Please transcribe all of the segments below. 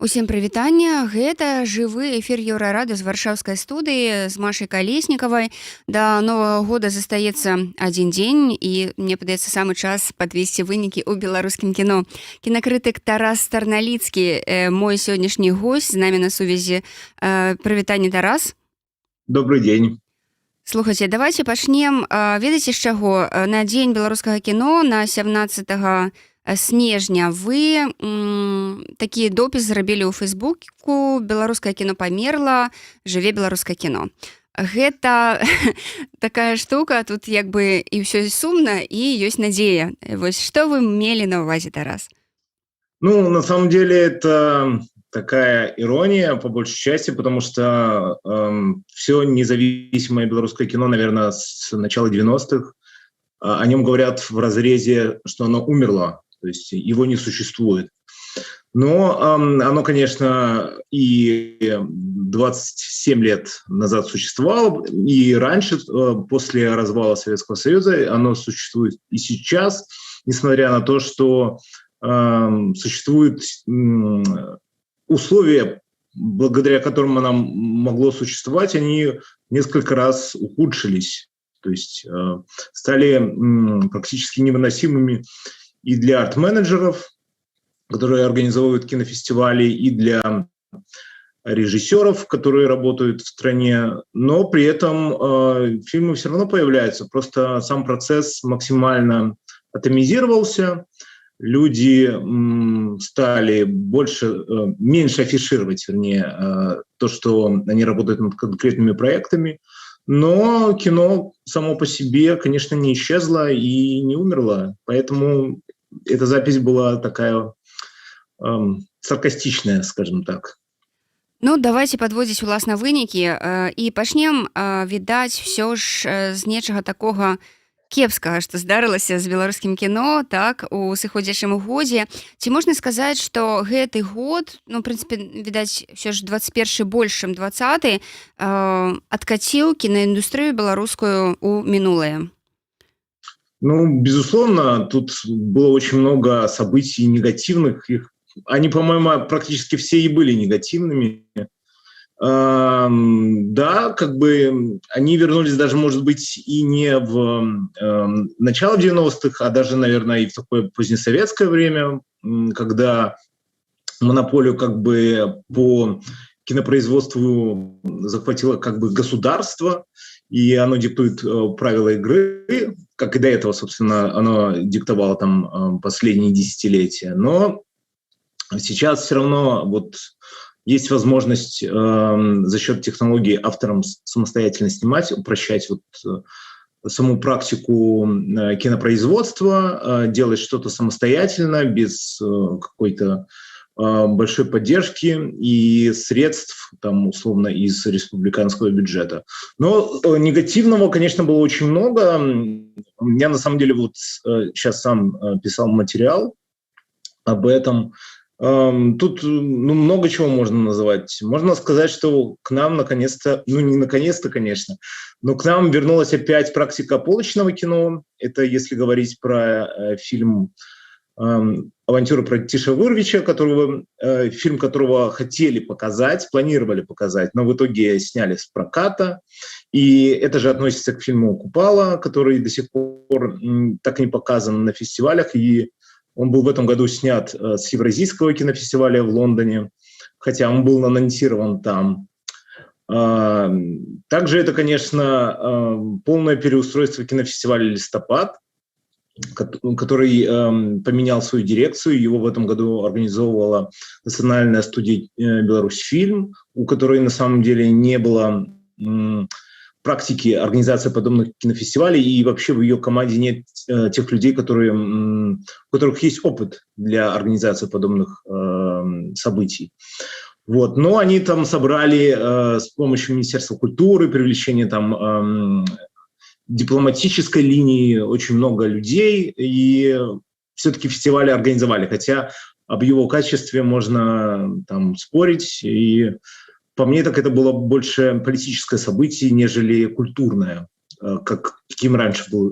Усім прывітання. Гэта жывы эфір Еўрарады з варшаўскай студыі з Машай Калеснікавай. Да Новага года застаецца адзін дзень, і мне падаецца самы час падвесці вынікі ў беларускім кіно. Кінакрытык Тарас Тарналіцкі, мой сённяшні госць, з намі на сувязі. Прывітанне, Тарас. Добрый день. Слухайце, давайте пачнем. Ведаеце, з чаго? На дзень беларускага кіно, на 17 снежня, вы такі допіс зрабілі ў Фэйсбуку: беларускае кіно памерла, жыве беларускае кіно. Гэта такая штука, тут як бы і ўсё сумна, і ёсць надзея. Вось што вы мелі на ўвазе, Тарас? Ну, на самом деле, это такая ирония, по большей части, потому что все независимое белорусское кино, наверное, с начала 90-х, о нем говорят в разрезе, что оно умерло, то есть его не существует. Но оно, конечно, и 27 лет назад существовало, и раньше, после развала Советского Союза, оно существует и сейчас, несмотря на то, что существуют условия, благодаря которым оно могло существовать, они несколько раз ухудшились, то есть стали практически невыносимыми и для арт-менеджеров, которые организовывают кинофестивали, и для режиссеров, которые работают в стране, но при этом фильмы все равно появляются, просто сам процесс максимально атомизировался, люди стали меньше афишировать, вернее, то, что они работают над конкретными проектами, но кино само по себе, конечно, не исчезло и не умерло, поэтому эта запись была такая саркастичная, скажем так. Ну, давайте падводзіць уласна вынікі і пачнем, відаць, все ж з нечага такога кепскага, што здарылася з беларускім кіно, так, у сыходзячым годзе. Ці можна сказаць, што гэты год, ну, в прынцыпе, відаць, все ж 21 больш, чым 20, адкаціў кінаіндустрыю беларускую ў мінулае? Ну, безусловно, тут было очень много событий негативных. Они, по-моему, практически все и были негативными. Да, как бы они вернулись даже, может быть, и не в начало 90-х, а даже, наверное, и в такое позднесоветское время, когда монополию как бы по кинопроизводству захватило как бы государство, и оно диктует правила игры, как и до этого, собственно, оно диктовало там последние десятилетия. Но сейчас все равно вот есть возможность за счет технологий авторам самостоятельно снимать, упрощать вот саму практику кинопроизводства, делать что-то самостоятельно, без какой-то большой поддержки и средств, там, условно, из республиканского бюджета. Но негативного, конечно, было очень много. Я, на самом деле, вот сейчас сам писал материал об этом. Тут много чего можно называть. Можно сказать, что к нам наконец-то, ну не наконец-то, конечно, но к нам вернулась опять практика полочного кино. Это если говорить про фильм «Авантюра про Тиша Вырвича», фильм которого хотели показать, планировали показать, но в итоге сняли с проката. И это же относится к фильму «Купала», который до сих пор так и не показан на фестивалях, и он был в этом году снят с Евразийского кинофестиваля в Лондоне, хотя он был анонсирован там. Также это, конечно, полное переустройство кинофестиваля «Листопад», который поменял свою дирекцию. Его в этом году организовывала национальная студия «Беларусьфильм», у которой на самом деле не было практики организации подобных кинофестивалей, и вообще в ее команде нет тех людей, у которых есть опыт для организации подобных событий. Вот. Но они там собрали с помощью Министерства культуры, привлечения там дипломатической линии очень много людей, и все-таки фестивали организовали, хотя об его качестве можно там спорить, и по мне так это было больше политическое событие, нежели культурное, каким раньше был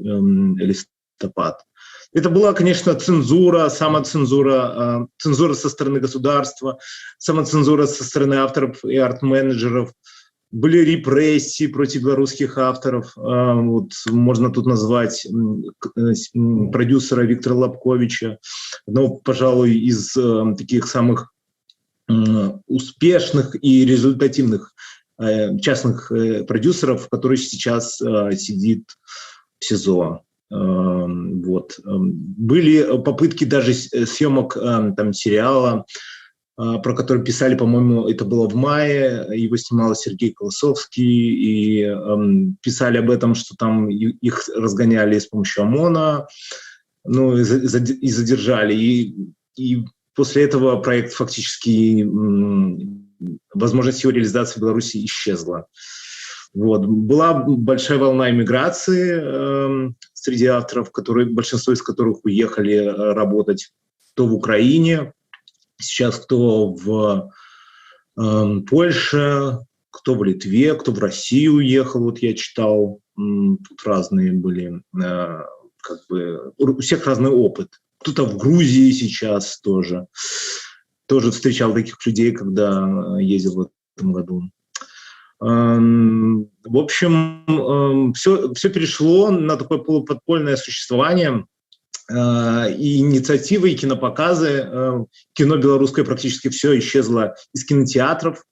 «Листопад». Это была, конечно, цензура, самоцензура, цензура со стороны государства, самоцензура со стороны авторов и арт-менеджеров. Были репрессии против белорусских авторов. Вот можно тут назвать продюсера Виктора Лобковича, одного, пожалуй, из таких самых успешных и результативных частных продюсеров, который сейчас сидит в СИЗО. Вот. Были попытки даже съемок там сериала, про который писали, по-моему, это было в мае, его снимал Сергей Колосовский, и писали об этом, что там их разгоняли с помощью ОМОНа, ну, и задержали. И после этого проект фактически, возможность его реализации в Беларуси исчезла. Вот. Была большая волна иммиграции среди авторов, большинство из которых уехали работать кто в Украине, сейчас кто в Польше, кто в Литве, кто в Россию уехал. Вот я читал, тут разные были, как бы, у всех разный опыт. Кто-то в Грузии сейчас тоже. Тоже встречал таких людей, когда ездил в этом году. В общем, все перешло на такое полуподпольное существование. И инициативы, и кинопоказы. Кино белорусское практически все исчезло из кинотеатров.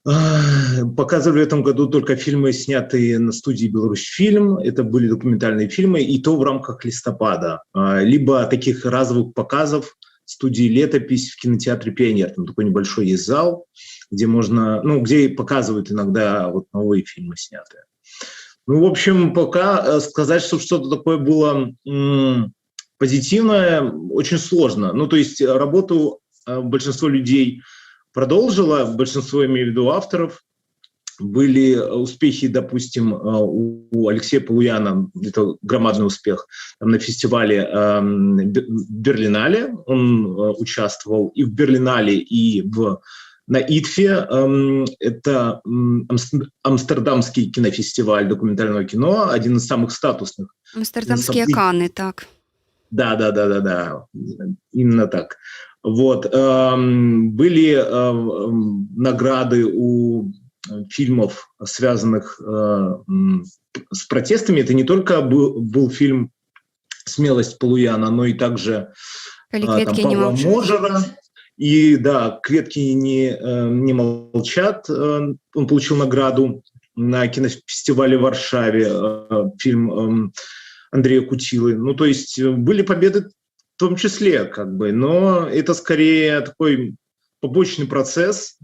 Показывали в этом году только фильмы, снятые на студии «Беларусьфильм». Это были документальные фильмы, и то в рамках листопада. Либо таких разовых показов студии «Летопись» в кинотеатре «Пионер». Там такой небольшой есть зал, где можно, ну, где показывают иногда вот новые фильмы снятые. Ну, в общем, пока сказать, что что-то такое было позитивное, очень сложно. Ну, то есть работу большинство людей продолжило, большинство, имею в виду авторов. Были успехи, допустим, у Алексея Полуяна, это громадный успех, там на фестивале Берлинале он участвовал, и в Берлинале, и на ИТФе, это Амстердамский кинофестиваль документального кино, один из самых статусных. Амстердамские Канны, так. Да, именно так. Вот. Были награды у фильмов, связанных с протестами. Это не только был фильм «Смелость» Полуяна, но и также там, Павла Можера. И да, «Кветки не молчат». Он получил награду на кинофестивале в Варшаве, фильм Андрея Кутилы. Ну, то есть были победы в том числе, как бы, но это скорее такой побочный процесс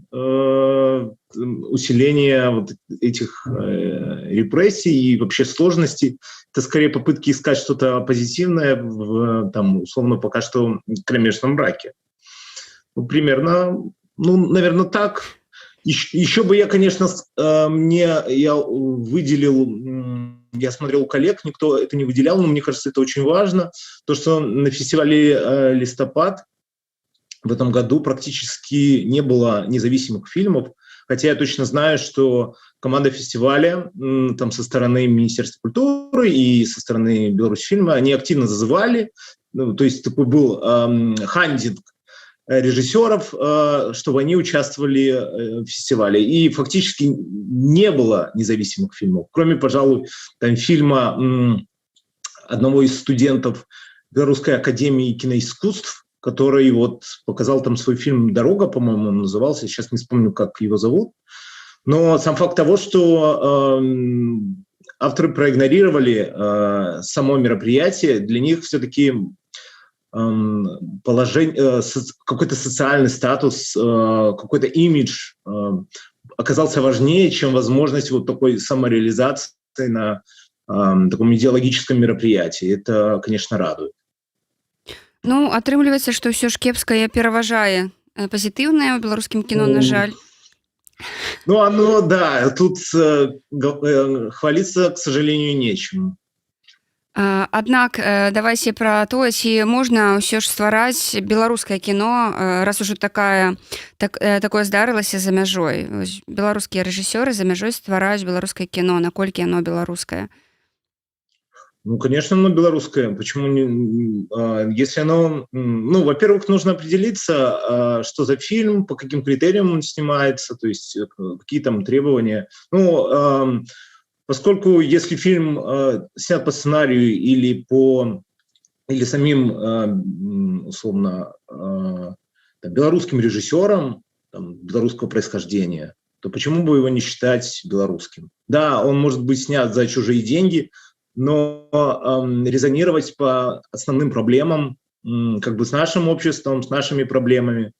усиления вот этих репрессий и вообще сложностей. Это скорее попытки искать что-то позитивное в, там, условно, пока что кромешном мраке. Ну, примерно, ну, наверное, так. Еще бы я, конечно, я выделил, я смотрел у коллег, никто это не выделял, но мне кажется, это очень важно. То, что на фестивале «Листопад» в этом году практически не было независимых фильмов, хотя я точно знаю, что команда фестиваля там со стороны Министерства культуры и со стороны Беларусьфильма, они активно зазывали, ну, то есть такой был хантинг режиссеров, чтобы они участвовали в фестивале. И фактически не было независимых фильмов, кроме, пожалуй, там, фильма одного из студентов Белорусской академии киноискусств, который вот показал там свой фильм «Дорога», по-моему, он назывался, сейчас не вспомню, как его зовут. Но сам факт того, что авторы проигнорировали само мероприятие, для них все-таки положение, какой-то социальный статус, какой-то имидж оказался важнее, чем возможность вот такой самореализации на таком идеологическом мероприятии. Это, конечно, радует. Ну, атрымліваецца, што ўсё ж кепскае пераважае пазітыўнае ў беларускім кіно, на жаль. Ну, оно, да, тут хвалиться, к сожалению, нечему. Аднак давайце пра тое, ці можна ўсё ж ствараць беларускае кіно, раз ужо такое здарылася за мяжой. Беларускія рэжысёры за мяжой ствараюць беларускае кіно, наколькі яно беларускае? Ну, конечно, оно белорусское. Почему не? Если оно... Ну, во-первых, нужно определиться, что за фильм, по каким критериям он снимается, то есть какие там требования. Ну, поскольку если фильм снят по сценарию или самим, условно, там, белорусским режиссером там, белорусского происхождения, то почему бы его не считать белорусским? Да, он может быть снят за чужие деньги, но резонировать по основным проблемам, как бы с нашим обществом, с нашими проблемами.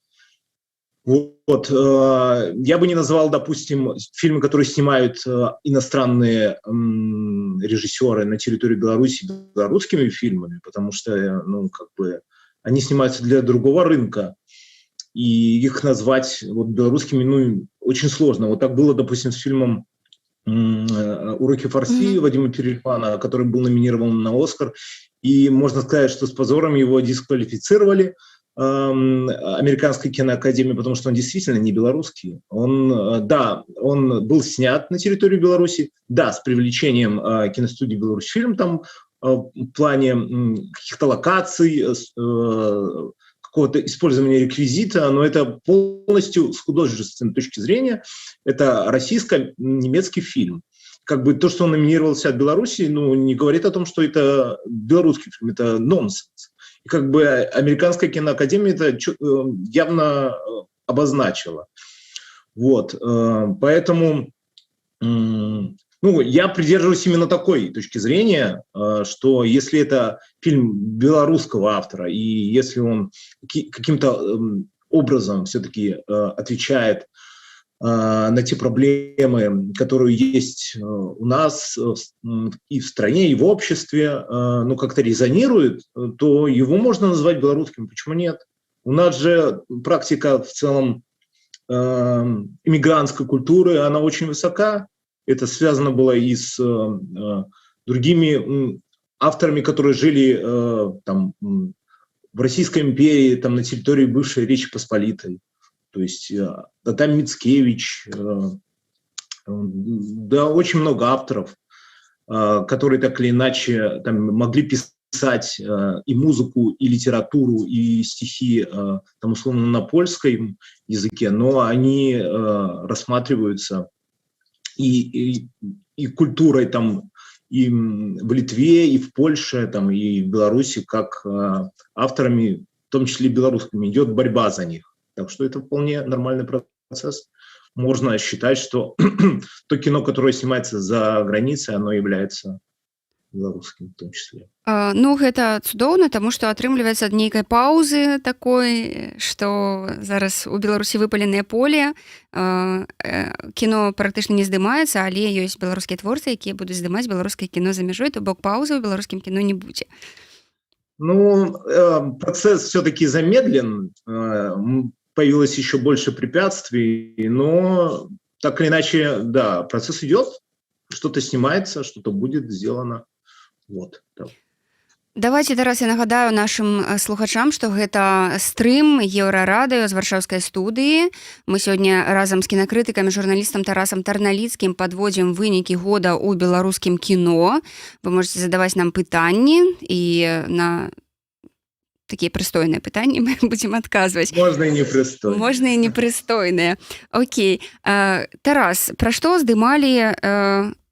Вот. Я бы не назвал, допустим, фильмы, которые снимают иностранные режиссеры на территории Беларуси белорусскими фильмами, потому что, ну, как бы, они снимаются для другого рынка, и их назвать вот белорусскими, ну, очень сложно. Вот так было, допустим, с фильмом «Уроки фарси» Вадима Перельмана, который был номинирован на «Оскар», и можно сказать, что с позором его дисквалифицировали Американской киноакадемии, потому что он действительно не белорусский. Он, да, он был снят на территории Беларуси, да, с привлечением киностудии «Беларусьфильм», там в плане каких-то локаций, какого-то использования реквизита, но это полностью с художественной точки зрения, это российско-немецкий фильм. Как бы то, что он номинировался от Беларуси, ну, не говорит о том, что это белорусский фильм, это нонсенс. И как бы Американская киноакадемия это явно обозначила. Вот. Поэтому ну, я придерживаюсь именно такой точки зрения, что если это фильм белорусского автора, и если он каким-то образом все-таки отвечает на те проблемы, которые есть у нас и в стране, и в обществе, ну, как-то резонирует, то его можно назвать белорусским. Почему нет? У нас же практика в целом иммигрантской культуры, она очень высока. Это связано было и с другими авторами, которые жили там, в Российской империи, там, на территории бывшей Речи Посполитой. То есть там Мицкевич, да, очень много авторов, которые так или иначе там, могли писать и музыку, и литературу, и стихи, там, условно, на польском языке, но они рассматриваются и культурой там, и в Литве, и в Польше, там, и в Беларуси, как авторами, в том числе белорусскими, идет борьба за них. Так что это вполне нормальный процесс. Можно считать, что то кино, которое снимается за границей, оно является белорусским в том числе. Ну, гэта цудоўна, таму што атрымліваецца ад нейкай паўзы такой, што зараз у Беларусі выпаленае поле, кіно практычна не здымаецца, але ёсць беларускія творцы, якія будуць здымаць беларускае кіно за мяжой, то бок паўзы ў беларускім кіно не будзе. Ну, процесс все-таки замедлен, появилось еще больше препятствий, но так или иначе, да, процесс идет, что-то снимается, что-то будет сделано. Вот, да. Давайте зараз я нагадаю нашим слухачам, што гэта стрым Еўрарадыё з варшаўскай студыі. Мы сёння разам з кінакрытыкам і журналістам Тарасам Тарналіцкім падводзім вынікі года ў беларускім кіно. Вы можете задаваць нам пытанні і на такія прыстойныя пытанні мы будзем адказваць. Можна і непрыстойныя. Можна і непрыстойныя. Окей. Тарас, пра што здымалі...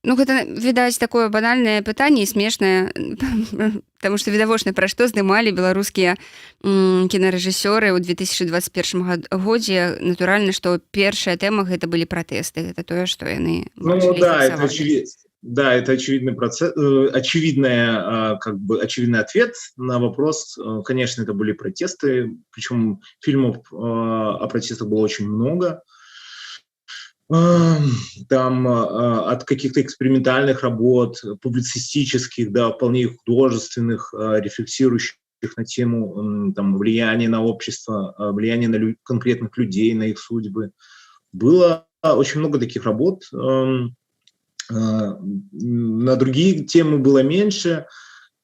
Ну, гэта, відаць, такое банальнае пытанне і смешнае, таму што відавочна, пра што здымалі беларускія кінарэжысёры ў 2021 годзе. Натуральна, што першая тэма гэта былі пратэсты, гэта тое, што яны бачылі. Ну, да, это очевидно. Да, это очевидный процесс, очевидный ответ на вопрос. Конечно, это были протесты, причем фильмов о протестах было очень много. Там от каких-то экспериментальных работ, публицистических, да, вполне художественных, рефлексирующих на тему там, влияния на общество, влияния на конкретных людей, на их судьбы. Было очень много таких работ. На другие темы было меньше.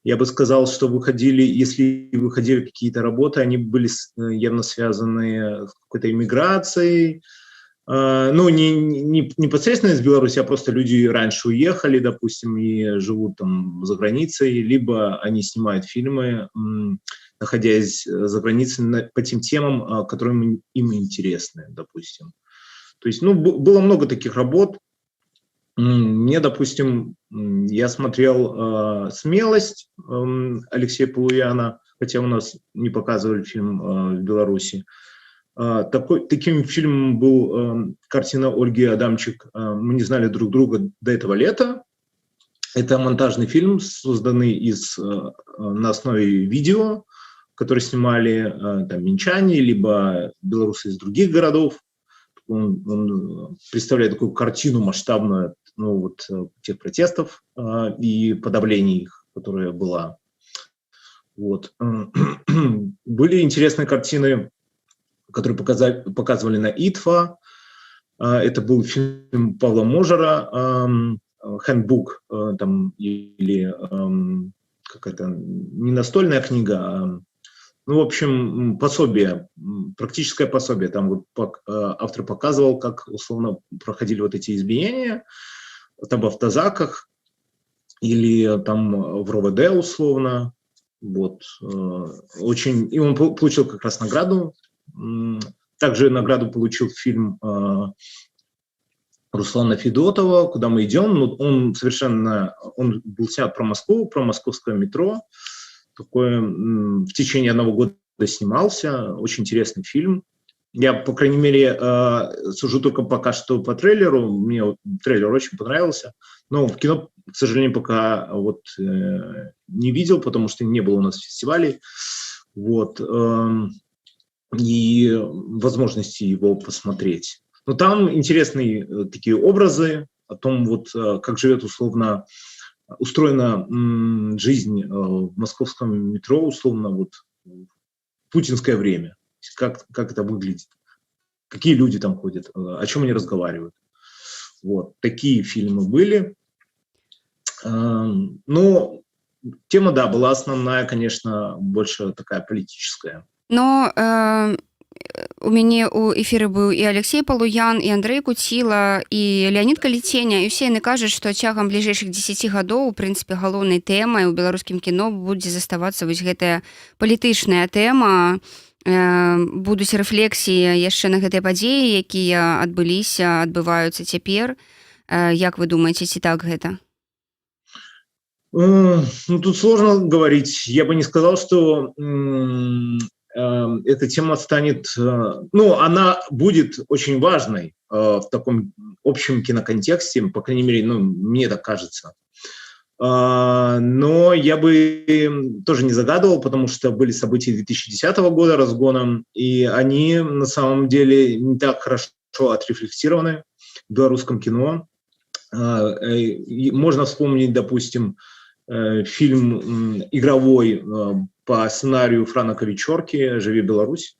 Я бы сказал, что если выходили какие-то работы, они были явно связаны с какой-то иммиграцией, Ну, не непосредственно из Беларуси, а просто люди раньше уехали, допустим, и живут там за границей, либо они снимают фильмы, находясь за границей, по тем темам, которые им интересны, допустим. То есть, ну, было много таких работ. Мне, допустим, я смотрел «Смелость» Алексея Полуяна, хотя у нас не показывали фильм в Беларуси. Таким фильмом был картина Ольги Адамчик «Мы не знали друг друга до этого лета». Это монтажный фильм, созданный на основе видео, который снимали там минчане, либо белорусы из других городов. Он представляет такую картину масштабную, ну, вот, тех протестов и подавления их, которая была. Вот. Были интересные картины, которые показывали на ИТФА. Это был фильм Павла Можера «Хэндбук», там, или какая-то не настольная книга, ну, в общем, пособие, практическое пособие. Там вот автор показывал, как условно проходили вот эти избиения, там в автозаках или там в РОВД условно. Вот. Очень... И он получил как раз награду. Также награду получил фильм Руслана Федотова «Куда мы идем». Ну, он был снят про Москву, про московское метро. Такой в течение 1 года снимался. Очень интересный фильм. Я, по крайней мере, сужу только пока что по трейлеру. Мне трейлер очень понравился. Но в кино, к сожалению, пока вот не видел, потому что не было у нас фестивалей. Вот. И возможности его посмотреть. Но там интересные такие образы о том, вот, как живет условно устроена жизнь в московском метро, условно, вот, в путинское время. Как это выглядит, какие люди там ходят, о чем они разговаривают. Вот, такие фильмы были. Но тема, да, была основная, конечно, больше такая политическая. Но у мяне ў эфіры быў і Алексей Палуян, і Андрэй Куціла, і Леонид Каліценя, і ўсе яны кажуць, што цягам бліжэйшых 10 гадоў, у прынцыпе, галоўнай тэмай у беларускім кіно будзе заставацца вось гэтая палітычная тэма. Будуць рэфлексіі яшчэ на гэтыя падзеі, якія адбываюцца цяпер. Як вы думаеце, ці так гэта? Ну, тут сложно говорить. Я бы не сказал, что эта тема станет... Ну, она будет очень важной в таком общем киноконтексте, по крайней мере, ну, мне так кажется. Но я бы тоже не загадывал, потому что были события 2010 года разгоном, и они на самом деле не так хорошо отрефлексированы в белорусском кино. Можно вспомнить, допустим, фильм игровой по сценарию Франка Вечорки «Живи Беларусь»,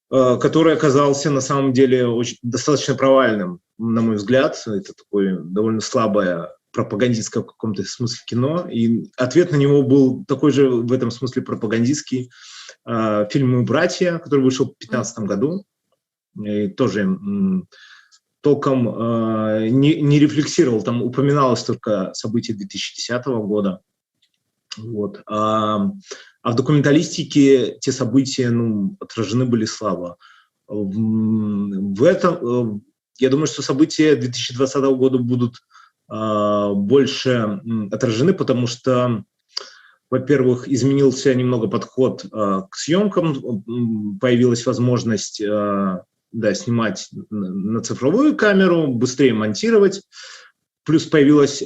который оказался на самом деле достаточно провальным, на мой взгляд. Это такое довольно слабое пропагандистское в каком-то смысле кино. И ответ на него был такой же в этом смысле пропагандистский фильм «Мы братья», который вышел в 2015 году. И тоже толком не рефлексировал, там упоминалось только события 2010 года. Вот. А в документалистике те события, ну, отражены были слабо. В этом, я думаю, что события 2020 года будут больше отражены, потому что, во-первых, изменился немного подход к съемкам, появилась возможность снимать на цифровую камеру, быстрее монтировать, плюс появилось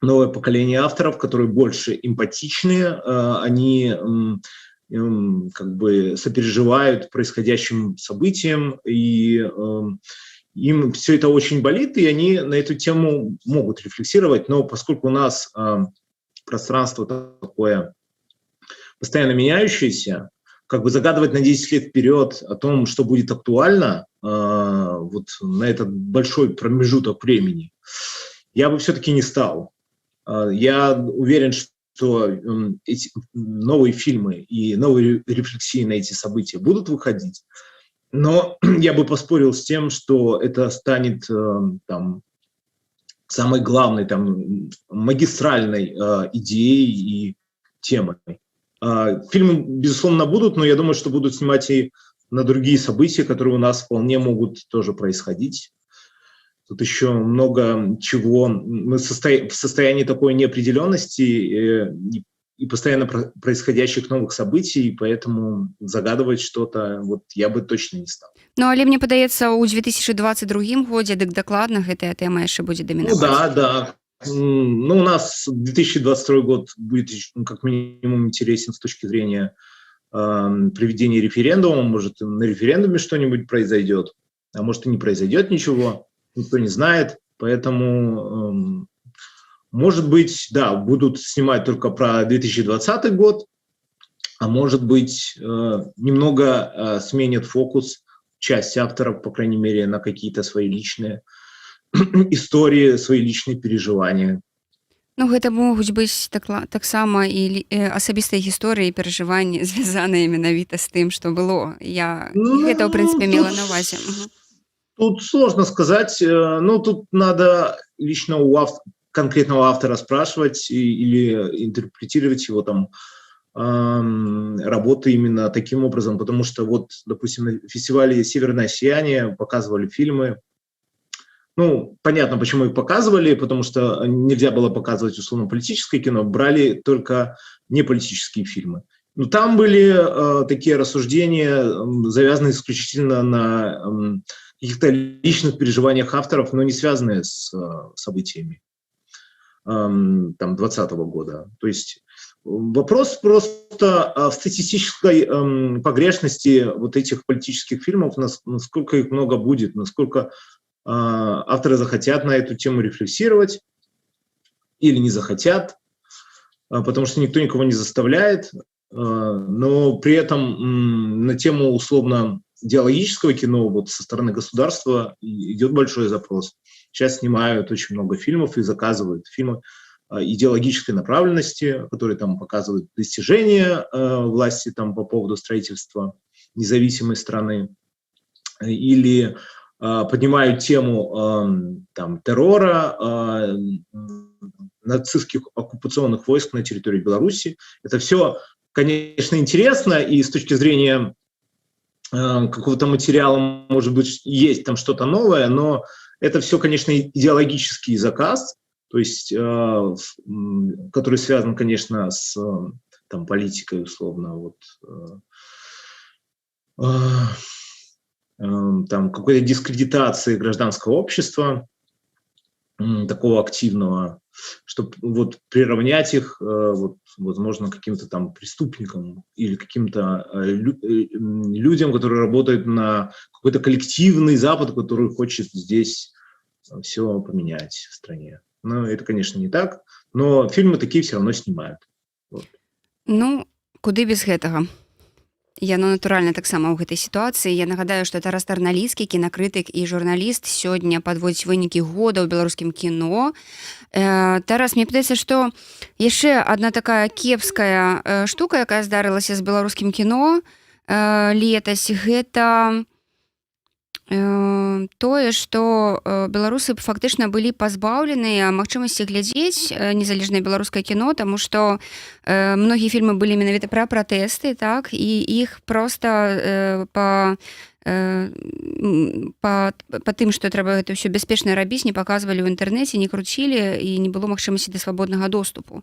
новое поколение авторов, которые больше эмпатичные, они как бы сопереживают происходящим событиям, и им все это очень болит, и они на эту тему могут рефлексировать, но поскольку у нас пространство такое постоянно меняющееся, как бы загадывать на 10 лет вперед о том, что будет актуально вот на этот большой промежуток времени, я бы все-таки не стал. Я уверен, что эти новые фильмы и новые рефлексии на эти события будут выходить, Но я бы поспорил с тем, что это станет там самой главной, там, магистральной идеей и темой. Фильмы, безусловно, будут, но я думаю, что будут снимать и на другие события, которые у нас вполне могут тоже происходить. Тут еще много чего. Мы в состоянии такой неопределенности и постоянно происходящих новых событий, поэтому загадывать что-то вот я бы точно не стал. Ну, але мне падаецца, у 2022 годзе дык дакладна гэтая тэма яшчэ будзе Ну дамінаваць. да, да. Ну, у нас 2022 год будет как минимум интересен с точки зрения проведения референдума. Может, на референдуме что-нибудь произойдет, а может и не произойдет ничего, никто не знает. Поэтому, может быть, да, будут снимать только про 2020 год, а может быть, немного сменят фокус часть авторов, по крайней мере, на какие-то свои личные истории, свои личные переживания. Ну, гэта могуць быць таксама і асабістыя гісторыі і перажыванні, звязаныя менавіта з тым, што было. Я гэта, ў прынцыпе, мела на ўвазе. Тут сложно сказать. Ну, тут надо лично у конкретного автора спрашивать или интерпретировать его там работы именно таким образом, потому что вот, допустим, на фестивале «Северное сияние» показывали фильмы. Ну, понятно, почему их показывали, потому что нельзя было показывать условно-политическое кино, брали только неполитические фильмы. Но там были такие рассуждения, завязанные исключительно на каких-то личных переживаниях авторов, но не связанные с событиями там 2020 года. То есть вопрос просто в статистической погрешности вот этих политических фильмов, насколько их много будет, насколько авторы захотят на эту тему рефлексировать или не захотят, потому что никто никого не заставляет, но при этом на тему условно идеологического кино вот со стороны государства идет большой запрос. Сейчас снимают очень много фильмов и заказывают фильмы идеологической направленности, которые там показывают достижения власти там по поводу строительства независимой страны, или поднимают тему там, террора, нацистских оккупационных войск на территории Беларуси. Это все, конечно, интересно, и с точки зрения какого-то материала, может быть, есть там что-то новое, но это все, конечно, идеологический заказ, то есть, который связан, конечно, с там, политикой, условно, вот, там, какой-то дискредитации гражданского общества, такого активного, чтобы вот приравнять их, вот, возможно, к каким-то там преступникам или каким-то людям, которые работают на какой-то коллективный Запад, который хочет здесь все поменять в стране. Ну, это, конечно, не так, но фильмы такие все равно снимают. Вот. Ну, куды без гэтага? Яно натуральна таксама ў гэтай сітуацыі. Я нагадаю, што Тарас Тарналіцкі, кінакрытык і журналіст, сёння падводзіць вынікі года ў беларускім кіно. Тарас, мне падаецца, што яшчэ адна такая кепская штука, якая здарылася з беларускім кіно летась, гэта тое, што беларусы фактычна былі пазбаўленыя магчымасці глядзець незалежнае беларускае кіно, таму што многія фільмы былі менавіта пра пратэсты, так, і іх проста па тым, што трэба гэта ўсё бяспечна рабіць, не паказвалі ў інтэрнэце, не круцілі і не было магчымасці да свабоднага доступу.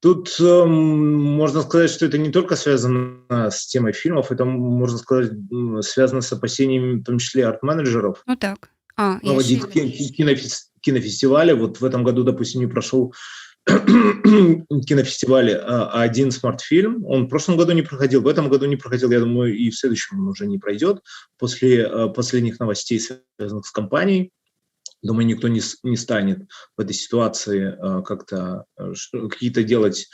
Тут можно сказать, что это не только связано с темой фильмов, это, можно сказать, связано с опасениями, в том числе, арт-менеджеров. Ну так. Проводить кинофестивали. Вот в этом году, допустим, не прошел кинофестиваль А1 смарт-фильм. Он в прошлом году не проходил, в этом году не проходил. Я думаю, и в следующем он уже не пройдет. После последних новостей, связанных с компанией, думаю, никто не станет в этой ситуации как-то какие-то делать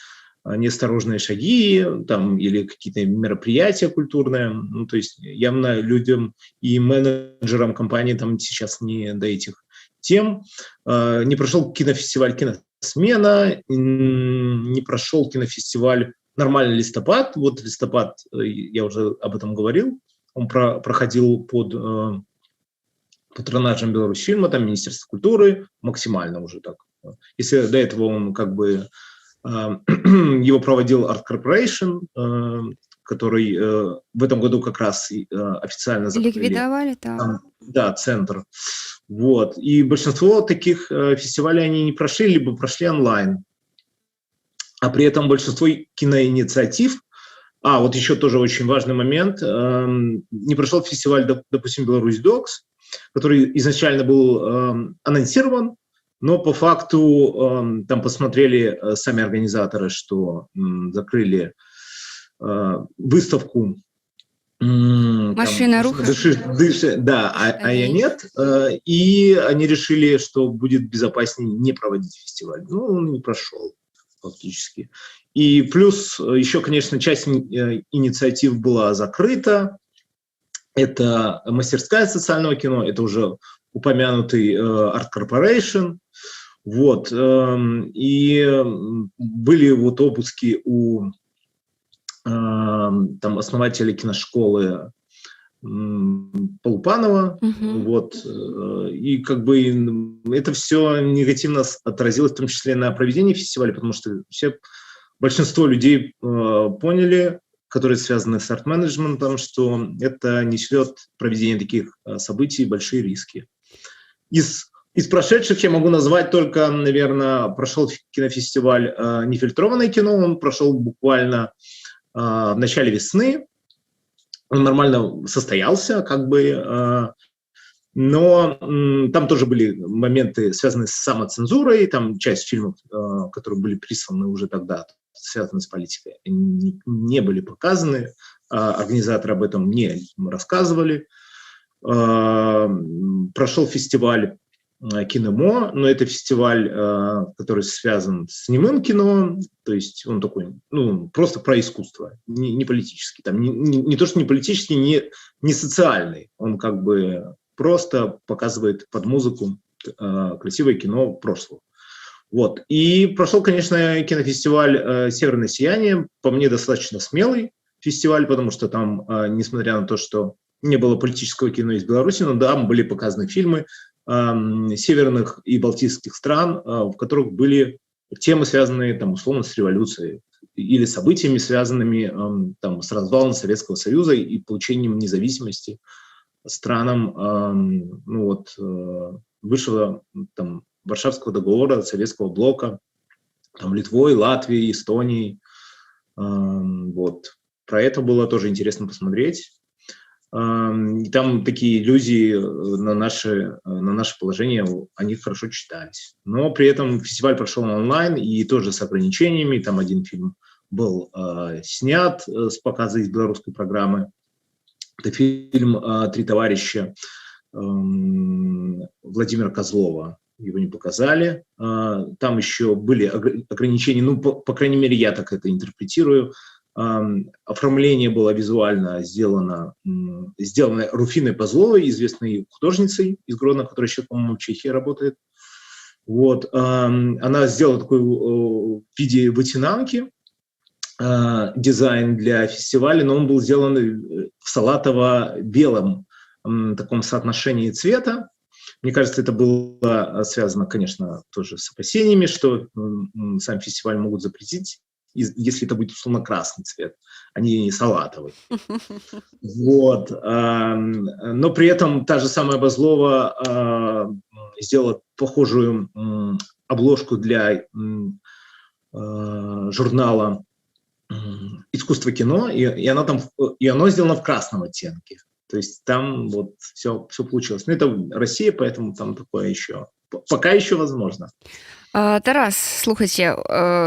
неосторожные шаги там, или какие-то мероприятия культурные. Ну, то есть явно людям и менеджерам компании там сейчас не до этих тем. Не прошел кинофестиваль «Киносмена», не прошел кинофестиваль «Нормальный листопад». Вот листопад, я уже об этом говорил, Он проходил под патронажем Беларусьфильма, там Министерство культуры, максимально уже так. Если до этого он как бы его проводил Art Corporation, который в этом году как раз официально закрыли. Ликвидовали, так. Там, да, центр. Вот. И большинство таких фестивалей они не прошли, либо прошли онлайн. А при этом большинство киноинициатив, вот еще тоже очень важный момент, не прошел фестиваль, допустим, Беларусь Докс, который изначально был анонсирован, но по факту там посмотрели сами организаторы, что закрыли выставку «Машина руха». А я нет. И они решили, что будет безопаснее не проводить фестиваль. Ну, он не прошел фактически. И плюс еще, конечно, часть инициатив была закрыта. Это мастерская социального кино, это уже упомянутый Art Corporation. Вот. И были вот обыски у там основателя киношколы Полупанова, вот, и как бы это все негативно отразилось, в том числе на проведении фестиваля, потому что большинство людей поняли, которые связаны с арт-менеджментом, что это несет проведение таких событий большие риски. Из прошедших я могу назвать только, наверное, прошел кинофестиваль «Нефильтрованное кино», он прошел буквально в начале весны, он нормально состоялся, как бы, но там тоже были моменты, связанные с самоцензурой, там часть фильмов, которые были присланы уже тогда, связанные с политикой, не были показаны, организаторы об этом не рассказывали. Прошел фестиваль «Кинемо», но это фестиваль, который связан с немым кино, то есть он такой, просто про искусство, не политический, там не то, что не политический, не социальный, он как бы просто показывает под музыку красивое кино прошлого. Вот. И прошел, конечно, кинофестиваль «Северное сияние», по мне достаточно смелый фестиваль, потому что там, несмотря на то, что не было политического кино из Беларуси, но там были показаны фильмы северных и балтийских стран, в которых были темы, связанные там, условно с революцией или событиями, связанными там, с развалом Советского Союза и получением независимости странам бывшего там, Варшавского договора, Советского блока, там, Литвой, Латвией, Эстонией. Вот. Про это было тоже интересно посмотреть. И там такие иллюзии на наше положение, они хорошо читались. Но при этом фестиваль прошел онлайн и тоже с ограничениями. Там один фильм был снят с показа из белорусской программы. Это фильм «Три товарища» Владимира Козлова. Его не показали. Там еще были ограничения, по крайней мере, я так это интерпретирую. Оформление было визуально сделано Руфиной Позловой, известной художницей из Гродно, которая сейчас, по-моему, в Чехии работает. Вот. Она сделала такой в виде вытянанки дизайн для фестиваля, но он был сделан в салатово-белом таком соотношении цвета. Мне кажется, это было связано, конечно, тоже с опасениями, что сам фестиваль могут запретить, если это будет условно красный цвет, а не салатовый. Вот. Но при этом та же самая Базлова сделала похожую обложку для журнала «Искусство кино», и оно сделано в красном оттенке. То есть там вот все получилось. Но это Россия, поэтому там такое еще, пока еще возможно. Тарас, слухайце,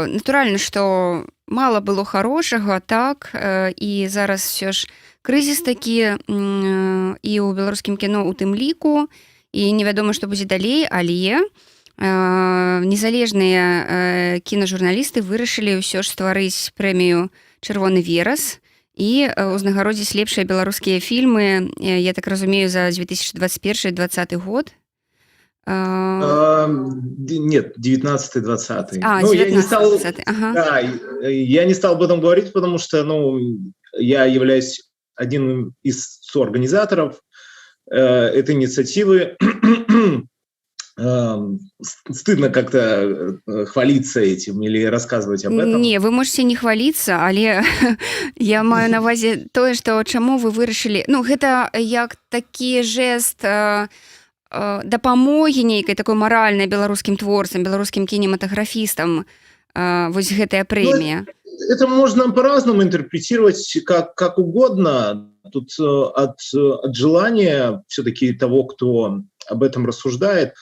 натуральна, што мала было хорошага, так, і зараз все ж крызіс такі і ў беларускім кіно у тым ліку, і невядома, што будзе далей, але незалежныя кінажурналісты вырашылі ўсё ж стварыць прэмію «Чырвоны верас» і ўзнагародзіць лепшыя беларускія фільмы, я так разумею, за 2021-2020 год. Нет, 19-20. Ну, 19-20, ага. Да, я не стал об этом говорить, потому что, я являюсь один из соорганизаторов этой инициативы. Стыдно как-то хвалиться этим или рассказывать об этом. Не, вы можете не хваліцца, але я маю на ўвазе тое, што чаму вы вырашылі, ну гэта як такі жэст дапамогі нейкай такой маральнай беларускім творцам, беларускім кінематаграфістам, вось гэтая прэмія. Это можно по-разному интерпретировать, как угодно. Тут от желания все-таки того, кто об этом рассуждает.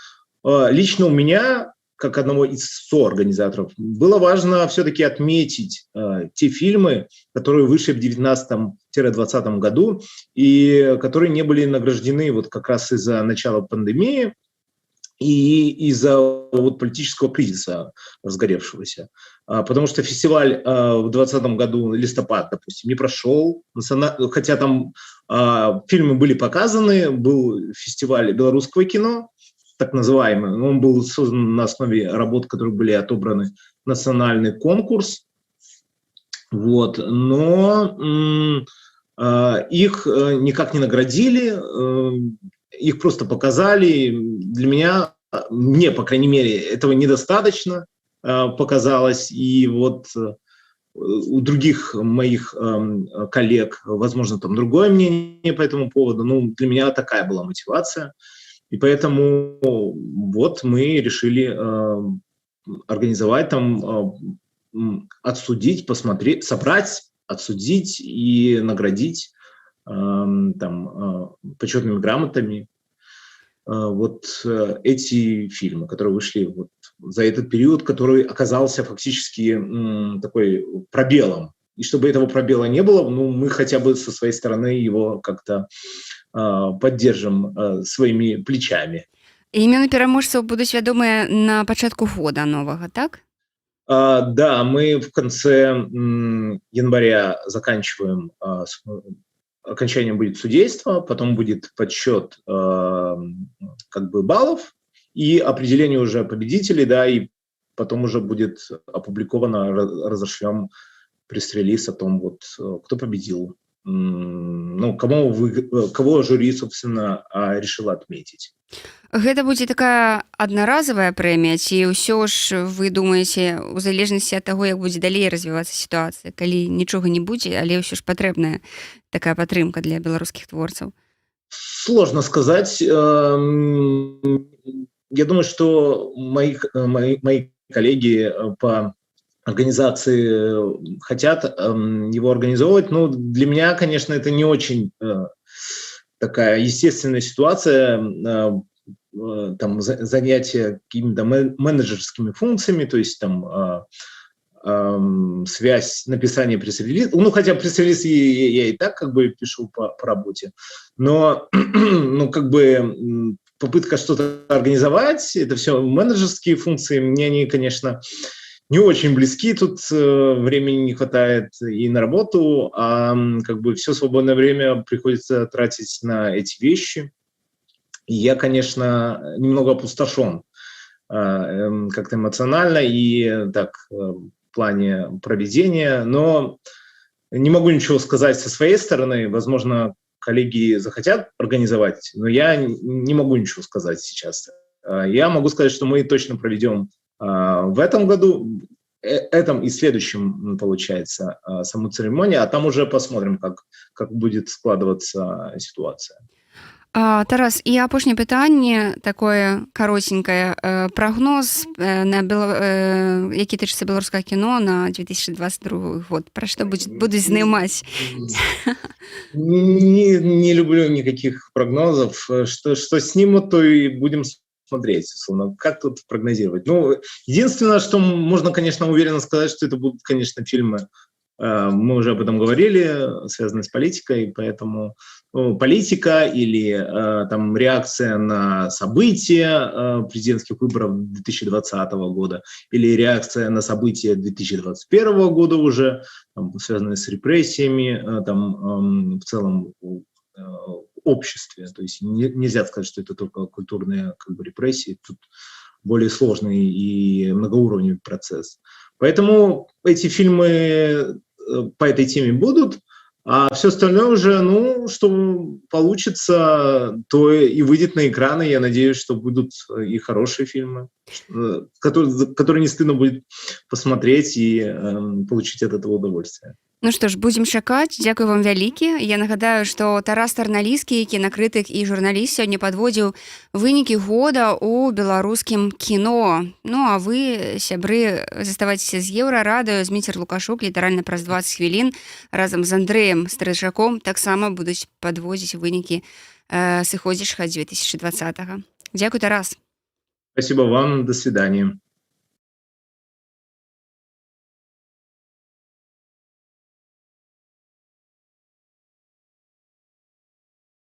Лично у меня, как одного из соорганизаторов, было важно все-таки отметить те фильмы, которые вышли в 19-20 году и которые не были награждены вот как раз из-за начала пандемии и из-за вот политического кризиса разгоревшегося. Потому что фестиваль в 2020 году, листопад, допустим, не прошел, хотя там фильмы были показаны, был фестиваль белорусского кино, так называемый, он был создан на основе работ, которые были отобраны в национальный конкурс, вот, но их никак не наградили, их просто показали. Для меня, мне, по крайней мере, этого недостаточно показалось, и вот у других моих коллег, возможно, там другое мнение по этому поводу, но для меня такая была мотивация. И поэтому вот мы решили организовать там, отсудить, посмотреть, собрать, отсудить и наградить там почетными грамотами вот эти фильмы, которые вышли вот за этот период, который оказался фактически такой пробелом. И чтобы этого пробела не было, ну, мы хотя бы со своей стороны его как-то поддержим своими плечами. Імёны пераможцаў будуць вядомыя на пачатку года новага, так? Да, мы в конце января заканчиваем, окончанием будет судейство, потом будет подсчет как бы баллов и определение уже победителей, да, и потом уже будет опубликовано, разошлем пресс-релиз о том, вот, кто победил. Ну, кого жюри, собственно, решило отметить. Гэта будзе такая аднаразовая прэмія, ці ўсё ж вы думаеце, у залежнасці ад таго, як будзе далей развівацца сітуацыя, калі нічога не будзе, але ўсё ж патрэбная такая падтрымка для беларускіх творцаў? Сложно сказать. Я думаю, что мои коллеги по организации хотят его организовывать. Но для меня, конечно, это не очень такая естественная ситуация, там, занятие какими-то менеджерскими функциями, то есть там связь, написание пресс-релиза. Ну, хотя пресс-релиз я и так как бы пишу по работе, но ну, как бы попытка что-то организовать, это все менеджерские функции, мне они, конечно, не очень близки, тут времени не хватает и на работу, а как бы все свободное время приходится тратить на эти вещи. И я, конечно, немного опустошен как-то эмоционально и так в плане проведения, но не могу ничего сказать со своей стороны. Возможно, коллеги захотят организовать, но я не могу ничего сказать сейчас. Я могу сказать, что мы точно проведем в этом году, этом и следующем, получается, саму церемонию, а там уже посмотрим, как будет складываться ситуация. Тарас, і апошняе пытанне такое каротенькае, прагноз які тычыцца беларускага кіно на 2022 год, пра што будуць знімаць? Не люблю никаких прогнозов, что снимут, то и будем смотреть, условно. Как тут прогнозировать? Ну, единственное, что можно, конечно, уверенно сказать, что это будут, конечно, фильмы, мы уже об этом говорили, связанные с политикой, поэтому политика или там реакция на события президентских выборов 2020 года или реакция на события 2021 года уже, там, связанные с репрессиями, там, в целом обществе. То есть нельзя сказать, что это только культурные как бы репрессии, тут более сложный и многоуровневый процесс. Поэтому эти фильмы по этой теме будут. А все остальное уже, ну, что получится, то и выйдет на экраны. Я надеюсь, что будут и хорошие фильмы, которые не стыдно будет посмотреть и получить от этого удовольствие. Ну што ж, будзем чакаць. Дзякуй вам вялікі. Я нагадаю, што Тарас Тарналіскі, кінакрытык і журналіст, сёння падводзіў вынікі года ў беларускім кіно. Ну а вы, сябры, заставайцеся з Еўрарадыё, Зміцер Лукашук літаральна праз 20 хвілін разам з Андрэем Стрыжаком таксама будуць падводзіць вынікі сыходзішага 2020. Дзякуй, Тарас. Спасибо вам. До свидания.